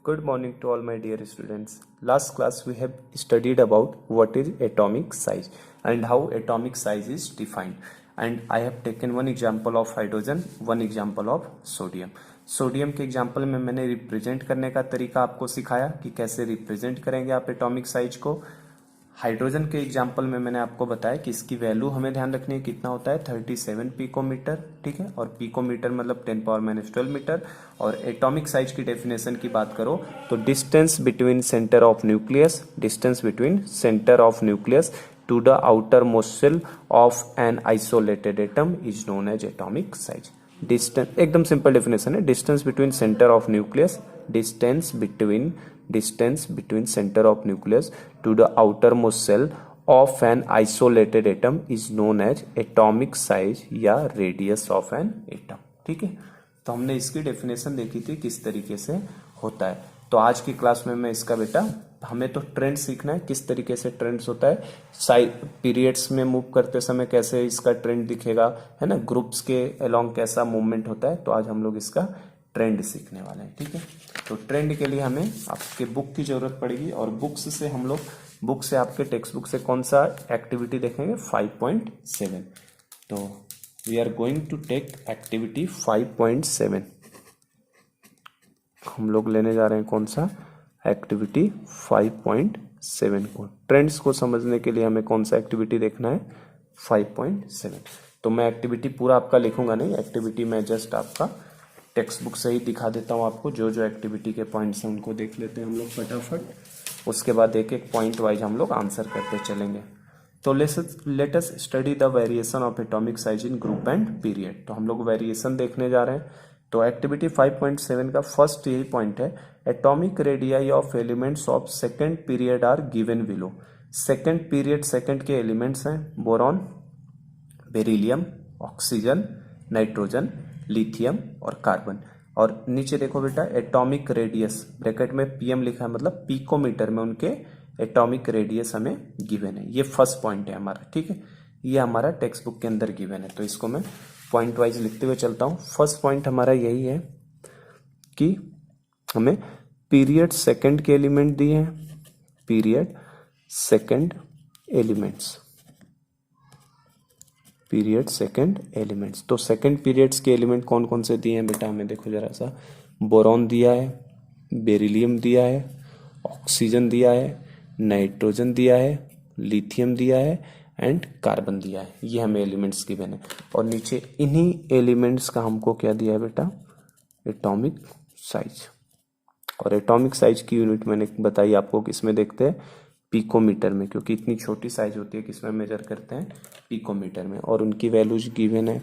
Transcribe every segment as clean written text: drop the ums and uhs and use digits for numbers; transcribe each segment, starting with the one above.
Good morning to all my dear students. Last class we have studied about what is atomic size and how atomic size is defined. And I have taken one example of hydrogen, one example of sodium. Sodium के example में मैंने represent करने का तरीका आपको सिखाया कि कैसे रिप्रेजेंट करेंगे आप एटॉमिक साइज को। हाइड्रोजन के एग्जाम्पल में मैंने आपको बताया कि इसकी वैल्यू हमें ध्यान रखनी है कितना होता है 37 पिकोमीटर, ठीक है। और पिकोमीटर मतलब 10⁻12 मीटर। और एटॉमिक साइज की डेफिनेशन की बात करो तो distance between centre of nucleus, distance between centre of nucleus to the outermost shell of an isolated atom is known as atomic size. Distance एकदम सिंपल डेफिनेशन है, distance between centre of nucleus, distance between centre of nucleus to the outermost shell of an isolated atom is known as atomic size या radius of an atom, ठीक है। तो हमने इसकी definition देखी थी किस तरीके से होता है। तो आज की क्लास में मैं इसका बेटा हमें तो ट्रेंड सीखना है, किस तरीके से ट्रेंड्स होता है, पीरियड्स में मूव करते समय कैसे इसका ट्रेंड दिखेगा, है ना, ग्रुप्स के अलोंग कैसा मूवमेंट होता है। तो आज हम लोग इसका ट्रेंड सीखने वाले हैं, ठीक है। तो ट्रेंड के लिए हमें आपके बुक की जरूरत पड़ेगी और बुक से आपके टेक्स्ट बुक से कौन सा एक्टिविटी देखेंगे 5.7। तो we are going to take activity 5.7। हम लोग लेने जा रहे हैं कौन सा एक्टिविटी 5.7 को। ट्रेंड्स को समझने के लिए हमें कौन सा एक्टिविटी देखना है 5.7। तो मैं एक्टिविटी पूरा आपका लिखूंगा नहीं, एक्टिविटी मैं जस्ट आपका टेक्स्ट बुक से ही दिखा देता हूँ आपको। जो जो एक्टिविटी के पॉइंट्स हैं उनको देख लेते हैं हम लोग फटाफट, उसके बाद एक एक पॉइंट वाइज हम लोग आंसर करते चलेंगे। तो let us study the variation of atomic size in group and period. तो हम लोग वेरिएशन देखने जा रहे हैं। तो एक्टिविटी 5.7 का फर्स्ट यही पॉइंट है, atomic radii of elements of second period are given below. Second period second के एलिमेंट्स हैं boron, beryllium, oxygen, nitrogen, lithium और कार्बन। और नीचे देखो बेटा एटॉमिक रेडियस ब्रैकेट में पीएम लिखा है, मतलब पिकोमीटर में उनके एटॉमिक रेडियस हमें गिवन है। ये फर्स्ट पॉइंट है हमारा, ठीक है। ये हमारा टेक्स्ट बुक के अंदर गिवन है। तो इसको मैं पॉइंट वाइज लिखते हुए चलता हूं। फर्स्ट पॉइंट हमारा यही है कि हमें पीरियड सेकंड के एलिमेंट दिए हैं, period second elements, period second elements. तो सेकंड पीरियड्स के एलिमेंट कौन कौन से दिए हैं बेटा हमें देखो जरा सा। बोरॉन दिया है, बेरिलियम दिया है, ऑक्सीजन दिया है, नाइट्रोजन दिया है, लिथियम दिया है एंड कार्बन दिया है। ये हमें एलिमेंट्स गिवन है। और नीचे इन्हीं एलिमेंट्स का हमको क्या दिया है बेटा एटॉमिक साइज। और एटॉमिक साइज की यूनिट मैंने बताई आपको किसमें देखते हैं पिकोमीटर में, क्योंकि इतनी छोटी साइज होती है किसमें मेजर करते हैं पिकोमीटर में। और उनकी वैल्यूज गिवन है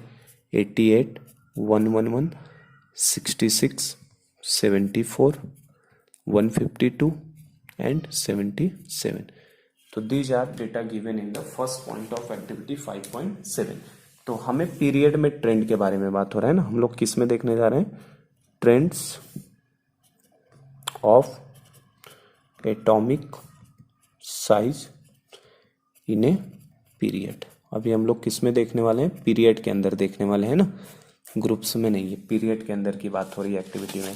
88, 111, 66, 74, 152 एंड 77। तो these are data given in the first point of activity 5.7। तो हमें पीरियड में ट्रेंड के बारे में बात हो रहा है ना, हम लोग किस में देखने जा रहे हैं trends of atomic size in a period. अभी हम लोग किस में देखने वाले हैं पीरियड के अंदर देखने वाले हैं ना, ग्रुप्स में नहीं, है पीरियड के अंदर की बात हो रही है एक्टिविटी में।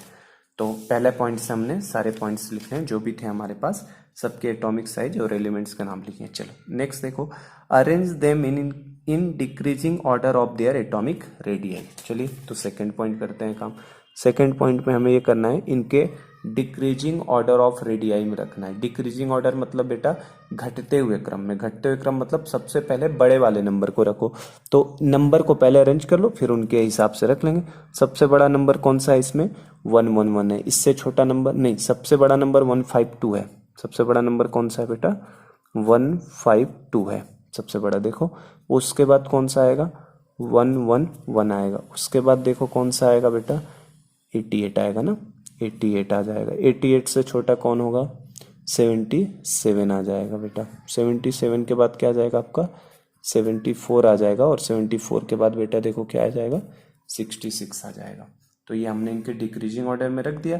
तो पहले पॉइंट से हमने सारे पॉइंट्स लिखे हैं जो भी थे हमारे पास, सबके एटॉमिक साइज और एलिमेंट्स का नाम लिखे हैं। चलो नेक्स्ट देखो, arrange them in decreasing order of their atomic radii. चलिए तो सेकंड पॉइंट करते हैं काम। सेकंड पॉइंट में हमें ये करना है इनके डिक्रीजिंग ऑर्डर ऑफ रेडियाई में रखना है। डिक्रीजिंग ऑर्डर मतलब बेटा घटते हुए क्रम में, घटते हुए क्रम मतलब सबसे पहले बड़े वाले नंबर को रखो। तो नंबर को पहले अरेंज कर लो फिर उनके हिसाब से रख लेंगे। सबसे बड़ा नंबर कौन सा है इसमें 111 है, इससे छोटा नंबर नहीं, सबसे बड़ा नंबर 152 है। सबसे बड़ा नंबर कौन सा है बेटा 152 है सबसे बड़ा। देखो उसके बाद कौन सा आएगा 111 आएगा। उसके बाद देखो कौन सा आएगा बेटा 88 आएगा ना, 88 आ जाएगा। 88 से छोटा कौन होगा 77 आ जाएगा बेटा। 77 के बाद क्या आ जाएगा आपका 74 आ जाएगा। और 74 के बाद बेटा देखो क्या आ जाएगा 66 आ जाएगा। तो ये हमने इनके डिक्रीजिंग ऑर्डर में रख दिया।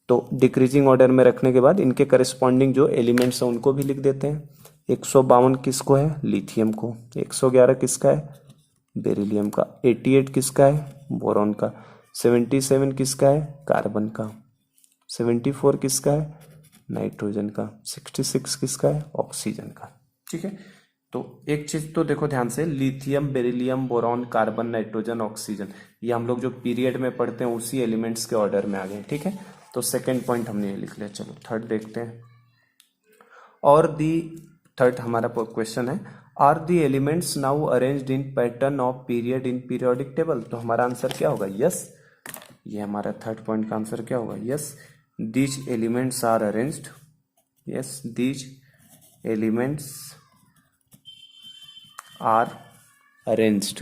तो डिक्रीजिंग ऑर्डर में रखने के बाद इनके करस्पॉन्डिंग जो एलिमेंट्स हैं उनको भी लिख देते हैं। 152 किसको है लिथियम को, 111 किसका है बेरिलियम का, 88 किसका है बोरॉन का, 77 किसका है कार्बन का, 74 किसका है? नाइट्रोजन का। 66 किसका है? ऑक्सीजन का। ठीक है, तो एक चीज तो देखो ध्यान से, lithium, beryllium, boron, carbon, nitrogen, oxygen, ये हम लोग जो पीरियड में पढ़ते हैं उसी एलिमेंट्स के ऑर्डर में आ गए। ठीक है, तो सेकेंड पॉइंट हमने ये लिख लिया। चलो थर्ड देखते हैं। और दी थर्ड हमारा क्वेश्चन है, are the elements now arranged in pattern of period in periodic table? तो हमारा आंसर क्या होगा? यस। ये हमारा थर्ड पॉइंट का आंसर क्या होगा? Yes, these elements are arranged. Yes, these elements are arranged.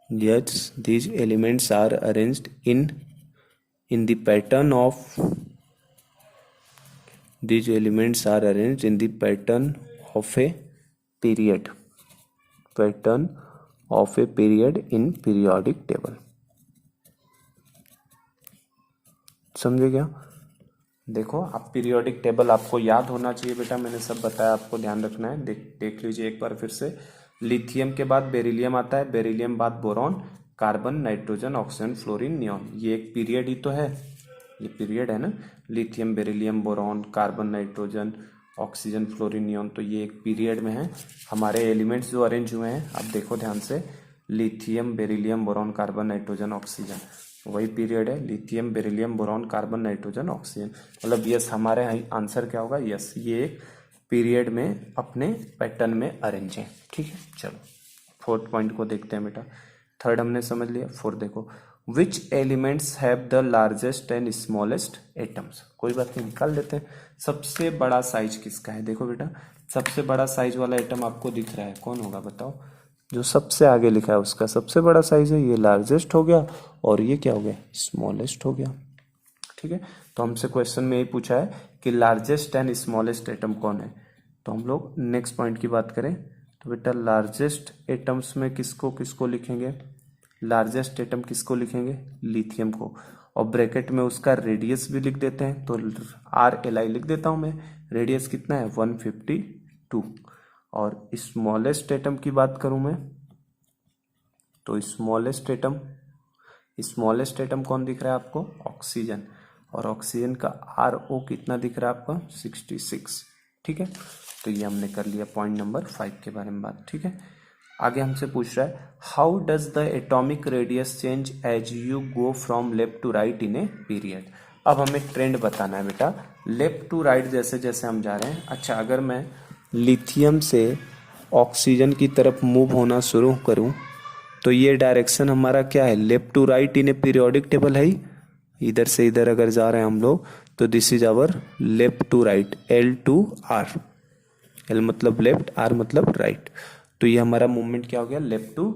Yes, these elements are arranged in the pattern of, these elements are arranged in the pattern of a period, pattern of a period in periodic table. समझे क्या? देखो, आप periodic table आपको याद होना चाहिए बेटा, मैंने सब बताया, आपको ध्यान रखना है। देख लीजिए एक बार फिर से। लिथियम के बाद बेरिलियम आता है, बेरिलियम बाद boron, carbon, nitrogen, oxygen, fluorine, neon. ये एक पीरियड ही तो है, ये पीरियड है ना। Lithium, beryllium, boron, carbon, nitrogen, oxygen, fluorine, neon, तो ये एक पीरियड में है। हमारे एलिमेंट्स जो अरेंज हुए हैं, आप देखो ध्यान से, lithium, beryllium, boron, carbon, nitrogen, oxygen, वही पीरियड है। Lithium, beryllium, boron, carbon, nitrogen, oxygen, मतलब यस, हमारे आंसर क्या होगा? यस, ये एक पीरियड में अपने पैटर्न में अरेंज है। ठीक है, चलो फोर्थ पॉइंट को देखते हैं बेटा। थर्ड हमने समझ लिया। फोर्थ देखो, विच elements have the largest and smallest atoms? कोई बात नहीं, निकाल लेते हैं। सबसे बड़ा साइज किसका है? देखो बेटा, सबसे बड़ा साइज वाला एटम आपको दिख रहा है, कौन होगा बताओ? जो सबसे आगे लिखा है उसका सबसे बड़ा साइज है, ये लार्जेस्ट हो गया, और ये क्या हो गया? स्मॉलेस्ट हो गया। ठीक है, तो हमसे क्वेश्चन में यही पूछा है कि लार्जेस्ट एंड स्मॉलेस्ट एटम कौन है। तो हम लोग नेक्स्ट पॉइंट की बात करें तो बेटा, लार्जेस्ट एटम्स में किसको किसको लिखेंगे? लार्जेस्ट एटम किसको लिखेंगे? लिथियम को, और ब्रैकेट में उसका रेडियस भी लिख देते हैं। तो RLI लिख देता हूं मैं। रेडियस कितना है? 152। और स्मॉलेस्ट एटम की बात करूं मैं तो स्मॉलेस्ट एटम कौन दिख रहा है आपको? ऑक्सीजन। और ऑक्सीजन का RO कितना दिख रहा है आपका? 66। ठीक है, तो ये हमने कर लिया पॉइंट नंबर 5 के बारे में बात। ठीक है, आगे हमसे पूछ रहा है, how does the atomic radius change as you go from left to right in a period? अब हमें ट्रेंड बताना है बेटा, लेफ्ट टू राइट जैसे जैसे हम जा रहे हैं। अच्छा, अगर मैं लिथियम से ऑक्सीजन की तरफ मूव होना शुरू करूं तो ये डायरेक्शन हमारा क्या है? Left to right in a periodic table है। इधर से इधर अगर जा रहे हैं हम लोग तो this is our left to right, L to R। L मतलब लेफ्ट, R मतलब राइट, तो ये हमारा मूवमेंट क्या हो गया? लेफ्ट टू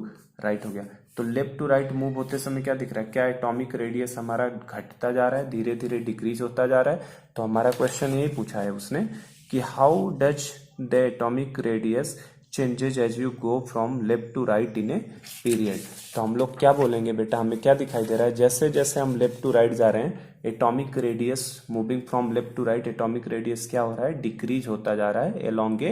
राइट हो गया। तो लेफ्ट टू राइट मूव होते समय क्या दिख रहा है? क्या एटॉमिक रेडियस हमारा घटता जा रहा है, धीरे धीरे डिक्रीज होता जा रहा है? तो हमारा क्वेश्चन यही पूछा है उसने कि how does the atomic radius changes as you go from left to right in a period. तो हम लोग क्या बोलेंगे बेटा, हमें क्या दिखाई दे रहा है? जैसे जैसे हम लेफ्ट टू राइट जा रहे हैं, atomic radius moving from left to right, atomic radius क्या हो रहा है? डिक्रीज होता जा रहा है एलोंग ए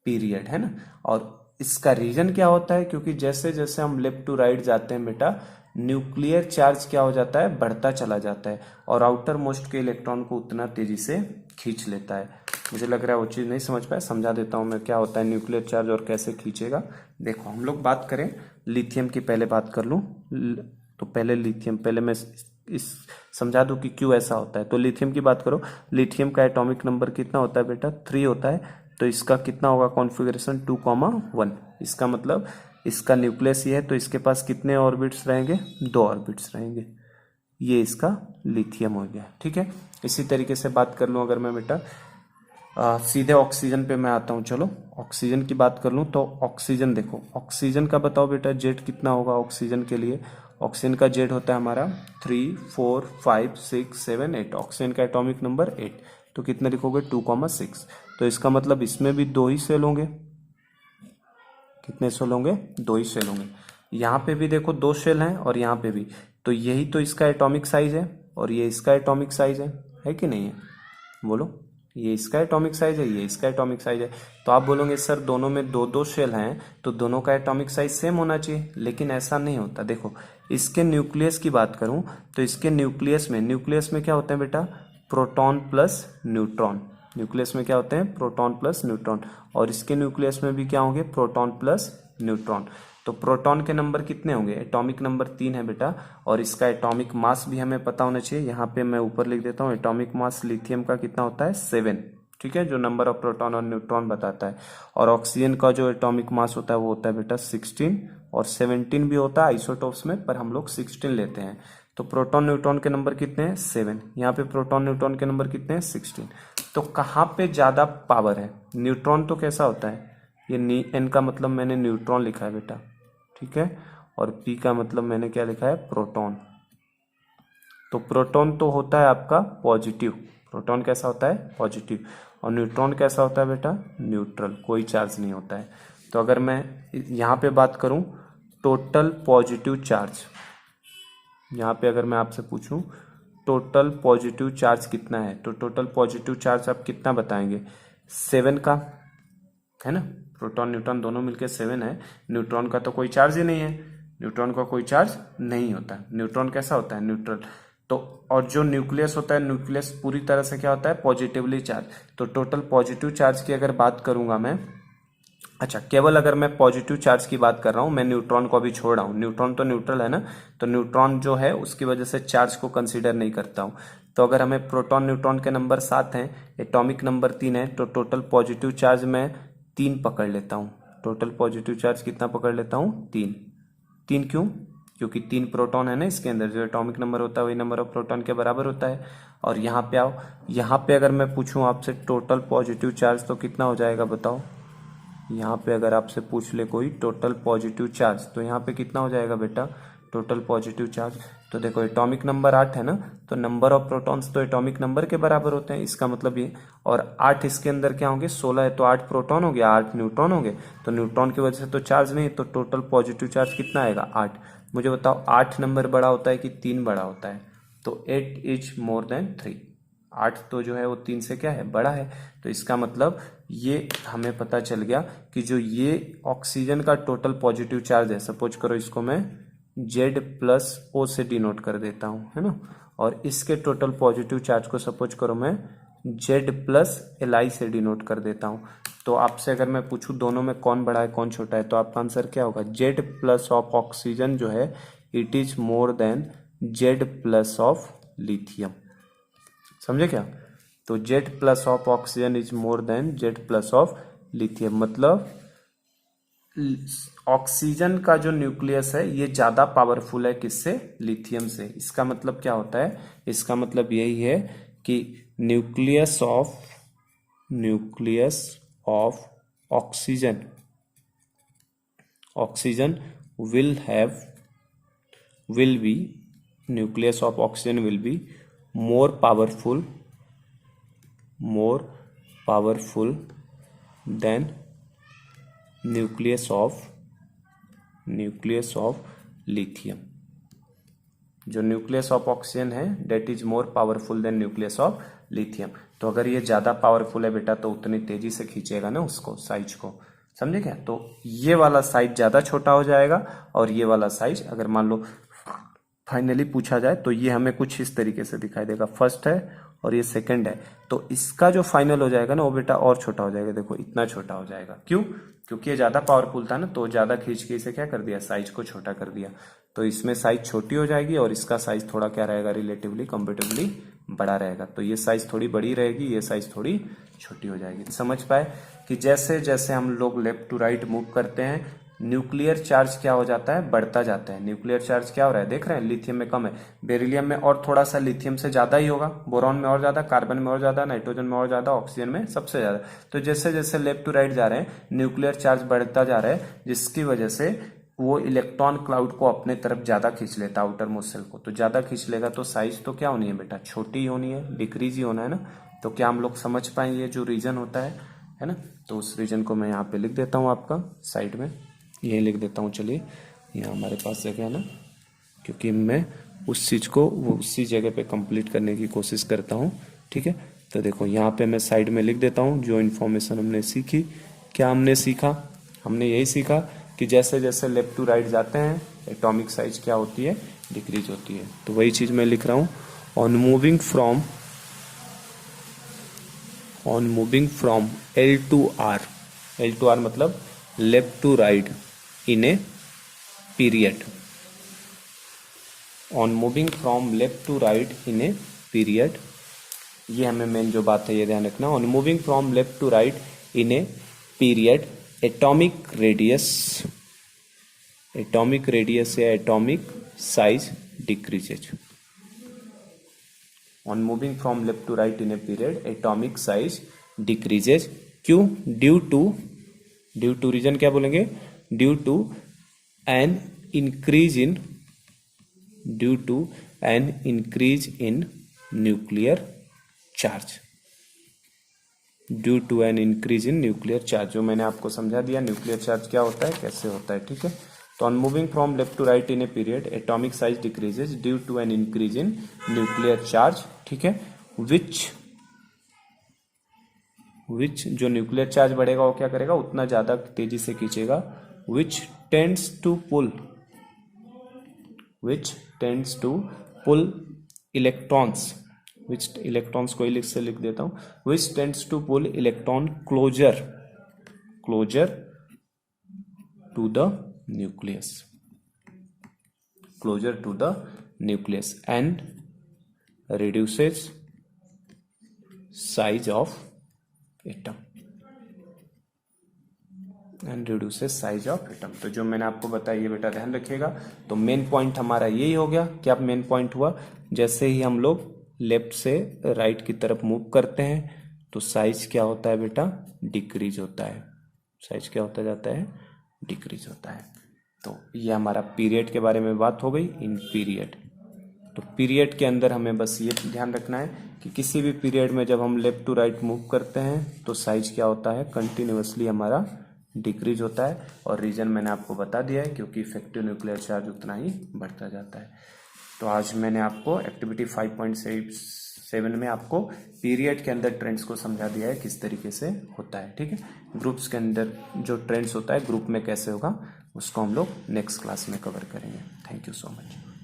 पीरियड, है ना। और इसका रीजन क्या होता है? क्योंकि जैसे जैसे हम लेफ्ट टू राइट जाते हैं बेटा, न्यूक्लियर चार्ज क्या हो जाता है? बढ़ता चला जाता है, और आउटर मोस्ट के इलेक्ट्रॉन को उतना तेजी से खींच लेता है। मुझे लग रहा है वो चीज़ नहीं समझ पाए, समझा देता हूँ मैं क्या होता है न्यूक्लियर चार्ज और कैसे खींचेगा। देखो, हम लोग बात करें लिथियम की, पहले बात कर लूँ तो पहले लिथियम, पहले मैं इस समझा दूं कि क्यों ऐसा होता है। तो लिथियम की बात करो, लिथियम का एटॉमिक नंबर कितना होता है बेटा? 3 होता है। तो इसका कितना होगा कॉन्फ़िगरेशन? 2,1। इसका मतलब इसका न्यूक्लियस ये है, तो इसके पास कितने ऑर्बिट्स रहेंगे? 2 ऑर्बिट्स रहेंगे। ये इसका लिथियम हो गया। ठीक है, इसी तरीके से बात कर लूँ अगर मैं बेटा सीधे ऑक्सीजन पे मैं आता हूँ। चलो ऑक्सीजन की बात कर लूँ तो ऑक्सीजन देखो, ऑक्सीजन का बताओ बेटा जेड कितना होगा ऑक्सीजन के लिए? ऑक्सीजन का जेड होता है हमारा 3, 4, 5, 6, 7, 8। ऑक्सीजन का एटॉमिक नंबर 8, तो कितने लिखोगे? 2,6। तो इसका मतलब इसमें भी 2 ही सेल होंगे। कितने सेल होंगे? 2 ही सेल होंगे। यहाँ पे भी देखो 2 सेल हैं और यहाँ पे भी, तो यही तो इसका एटॉमिक साइज है और ये इसका एटॉमिक साइज है कि नहीं है? बोलो, ये इसका एटॉमिक साइज है, ये इसका एटॉमिक साइज है। तो आप बोलोगे सर दोनों में दो दो शेल हैं तो दोनों का एटॉमिक साइज सेम होना चाहिए, लेकिन ऐसा नहीं होता। देखो इसके न्यूक्लियस की बात करूं तो इसके न्यूक्लियस में क्या होते हैं बेटा, प्रोटॉन प्लस न्यूट्रॉन। न्यूक्लियस में क्या होते हैं, प्रोटॉन प्लस न्यूट्रॉन। और इसके न्यूक्लियस में भी क्या होंगे, प्रोटॉन प्लस न्यूट्रॉन। तो प्रोटॉन के नंबर कितने होंगे, एटॉमिक नंबर 3 है बेटा। और इसका एटॉमिक मास भी हमें पता होना चाहिए। यहाँ पे मैं ऊपर लिख देता हूँ, एटॉमिक मास लिथियम का कितना होता है, 7। ठीक है, जो नंबर ऑफ प्रोटॉन और न्यूट्रॉन बताता है। और ऑक्सीजन का जो एटॉमिक मास होता है वो होता है बेटा 16, और 17 भी होता है आइसोटोप्स में, पर हम लोग 16 लेते हैं। तो प्रोटॉन न्यूट्रॉन के नंबर कितने हैं, 7। यहाँ पे प्रोटॉन न्यूट्रॉन के नंबर कितने हैं, 16। तो कहाँ पे ज्यादा पावर है, न्यूट्रॉन तो कैसा होता है, ये एन का मतलब मैंने न्यूट्रॉन लिखा है बेटा, ठीक है, और पी का मतलब मैंने क्या लिखा है, प्रोटॉन। तो प्रोटॉन तो होता है आपका पॉजिटिव, प्रोटॉन कैसा होता है, पॉजिटिव। और न्यूट्रॉन कैसा होता है बेटा, न्यूट्रल, कोई चार्ज नहीं होता है। तो अगर मैं यहाँ पे बात करूँ टोटल पॉजिटिव चार्ज, यहाँ पे अगर मैं आपसे पूछूं टोटल पॉजिटिव चार्ज कितना है, तो टोटल पॉजिटिव चार्ज आप कितना बताएंगे, 7 का, है ना। प्रोटॉन न्यूट्रॉन दोनों मिलके 7 है। न्यूट्रॉन का तो कोई चार्ज ही नहीं है, न्यूट्रॉन का कोई चार्ज नहीं होता। न्यूट्रॉन कैसा होता है, न्यूट्रल। तो और जो न्यूक्लियस होता है, न्यूक्लियस पूरी तरह से क्या होता है, पॉजिटिवली चार्ज। तो टोटल पॉजिटिव चार्ज की अगर बात करूंगा मैं, अच्छा केवल अगर मैं पॉजिटिव चार्ज की बात कर रहा हूं, मैं न्यूट्रॉन को अभी छोड़ रहा हूं, न्यूट्रॉन तो न्यूट्रल है ना, तो न्यूट्रॉन जो है उसकी वजह से चार्ज को कंसीडर नहीं करता हूं। तो अगर हमें प्रोटॉन न्यूट्रॉन के नंबर 7 हैं, एटॉमिक नंबर 3 है, तो टोटल पॉजिटिव चार्ज मैं 3 पकड़ लेता हूं। टोटल पॉजिटिव चार्ज कितना पकड़ लेता हूं, 3। 3 क्यों, क्योंकि 3 प्रोटॉन है ना इसके अंदर, जो एटॉमिक नंबर होता है वही नंबर ऑफ प्रोटॉन के बराबर होता है। और यहाँ पे आओ, यहाँ पे अगर मैं पूछूं आपसे टोटल पॉजिटिव चार्ज तो कितना हो जाएगा बताओ। यहाँ पे अगर आपसे पूछ ले कोई टोटल पॉजिटिव चार्ज, तो यहाँ पे कितना हो जाएगा बेटा, टोटल पॉजिटिव चार्ज। तो देखो एटॉमिक नंबर 8 है ना, तो नंबर ऑफ प्रोटॉन्स तो एटॉमिक नंबर के बराबर होते हैं, इसका मतलब ये। और 8 इसके अंदर क्या होंगे, 16 है, तो 8 प्रोटॉन हो गया, 8 न्यूट्रॉन हो गए। तो न्यूट्रॉन की वजह से तो चार्ज नहीं, तो टोटल पॉजिटिव चार्ज कितना आएगा, 8। मुझे बताओ 8 नंबर बड़ा होता है कि 3 बड़ा होता है, तो 8 इज मोर देन 3। 8 तो जो है वो 3 से क्या है, बड़ा है। तो इसका मतलब ये हमें पता चल गया कि जो ये ऑक्सीजन का टोटल पॉजिटिव चार्ज है, सपोज करो इसको मैं Z+O से डिनोट कर देता हूं, है ना। और इसके टोटल पॉजिटिव चार्ज को सपोज करो मैं Z+Li से डिनोट कर देता हूं। तो आपसे अगर मैं पूछूं दोनों में कौन बड़ा है कौन छोटा है, तो आपका आंसर क्या होगा, Z+ ऑफ ऑक्सीजन जो है it is more than Z+ of lithium. समझे क्या, तो Z+ of oxygen is more than Z+ of lithium. मतलब ऑक्सीजन का जो न्यूक्लियस है ये ज्यादा पावरफुल है किससे, लिथियम से। इसका मतलब क्या होता है, इसका मतलब यही है कि nucleus of oxygen will be nucleus of oxygen will be more powerful than nucleus of lithium। जो न्यूक्लियस ऑफ ऑक्सीजन है that is more powerful than nucleus of lithium. तो अगर ये ज्यादा पावरफुल है बेटा तो उतनी तेजी से खींचेगा ना उसको, साइज को, समझे क्या। तो ये वाला साइज ज्यादा छोटा हो जाएगा, और ये वाला साइज अगर मान लो फाइनली पूछा जाए तो ये हमें कुछ इस तरीके से दिखाई देगा, फर्स्ट है और ये सेकंड है। तो इसका जो फाइनल हो जाएगा ना वो बेटा और छोटा हो जाएगा, देखो इतना छोटा हो जाएगा। क्यों, क्योंकि ये ज्यादा पावरफुल था ना, तो ज्यादा खींच के इसे क्या कर दिया, साइज को छोटा कर दिया। तो इसमें साइज छोटी हो जाएगी और इसका साइज थोड़ा क्या रहेगा, रिलेटिवली कंपेरेटिवली बड़ा रहेगा। तो ये साइज थोड़ी बड़ी रहेगी, ये साइज थोड़ी छोटी हो जाएगी। समझ पाए कि जैसे जैसे हम लोग लेफ्ट टू राइट मूव करते हैं न्यूक्लियर चार्ज क्या हो जाता है, बढ़ता जाता है। न्यूक्लियर चार्ज क्या हो रहा है, देख रहे हैं, लिथियम में कम है, बेरिलियम में और थोड़ा सा लिथियम से ज्यादा ही होगा, बोरॉन में और ज्यादा, कार्बन में और ज्यादा, नाइट्रोजन में और ज्यादा, ऑक्सीजन में सबसे ज्यादा। तो जैसे जैसे लेफ्ट टू राइट जा रहे हैं न्यूक्लियर चार्ज बढ़ता जा रहा है, जिसकी वजह से वो इलेक्ट्रॉन क्लाउड को अपने तरफ ज्यादा खींच लेता है, आउटर मोस्ट शेल को। तो ज्यादा खींच लेगा तो साइज तो क्या होनी है बेटा, छोटी होनी है, डिक्रीज ही होना है ना। तो क्या हम लोग समझ पाएंगे जो रीजन होता है ना। तो उस रीजन को मैं यहाँ पे लिख देता हूँ आपका साइड में, यही लिख देता हूँ। चलिए यहाँ हमारे पास जगह है ना, क्योंकि मैं उस चीज़ को वो उसी जगह पे कंप्लीट करने की कोशिश करता हूँ, ठीक है। तो देखो यहाँ पे मैं साइड में लिख देता हूँ जो इन्फॉर्मेशन हमने सीखी। क्या हमने सीखा? हमने यही सीखा कि जैसे जैसे लेफ्ट टू राइट जाते हैं एटॉमिक साइज क्या होती है, डिक्रीज होती है। तो वही चीज मैं लिख रहा हूँ, on moving from L to R, L to R मतलब left to right in a period. On moving from left to right in a period, ये हमें मेन जो बात है ये ध्यान रखना। On moving from left to right in a period, atomic radius या atomic size decreases. On moving from left to right in a period, atomic size decreases. क्यों? ड्यू टू रीजन क्या बोलेंगे? Due to an increase in nuclear charge. Due to an increase in nuclear charge, जो मैंने आपको समझा दिया nuclear charge क्या होता है, कैसे होता है, ठीक है। तो on moving from left to right in a period, atomic size decreases due to an increase in nuclear charge, ठीक है। विच जो न्यूक्लियर चार्ज बढ़ेगा वो क्या करेगा, उतना ज्यादा तेजी से खींचेगा। Which tends to pull electrons, which electrons को लिख से लिख देता हूं, which tends to pull electron closer to the nucleus and reduces size of atom। तो जो मैंने आपको बताया ये बेटा ध्यान रखिएगा। तो मेन पॉइंट हमारा यही हो गया। क्या मेन पॉइंट हुआ? जैसे ही हम लोग लेफ्ट से राइट की तरफ मूव करते हैं तो साइज क्या होता है बेटा, डिक्रीज होता है। साइज क्या होता जाता है, डिक्रीज होता है। तो ये हमारा पीरियड के बारे में बात हो गई, इन पीरियड। तो पीरियड के अंदर हमें बस ये ध्यान रखना है कि किसी भी पीरियड में जब हम लेफ्ट टू राइट मूव करते हैं तो साइज क्या होता है, कंटिन्यूअसली हमारा डिक्रीज होता है। और रीजन मैंने आपको बता दिया है, क्योंकि इफेक्टिव न्यूक्लियर चार्ज उतना ही बढ़ता जाता है। तो आज मैंने आपको एक्टिविटी 5.7 में आपको पीरियड के अंदर ट्रेंड्स को समझा दिया है किस तरीके से होता है, ठीक है। ग्रुप्स के अंदर जो ट्रेंड्स होता है ग्रुप में कैसे होगा उसको हम लोग नेक्स्ट क्लास में कवर करेंगे। Thank you so much.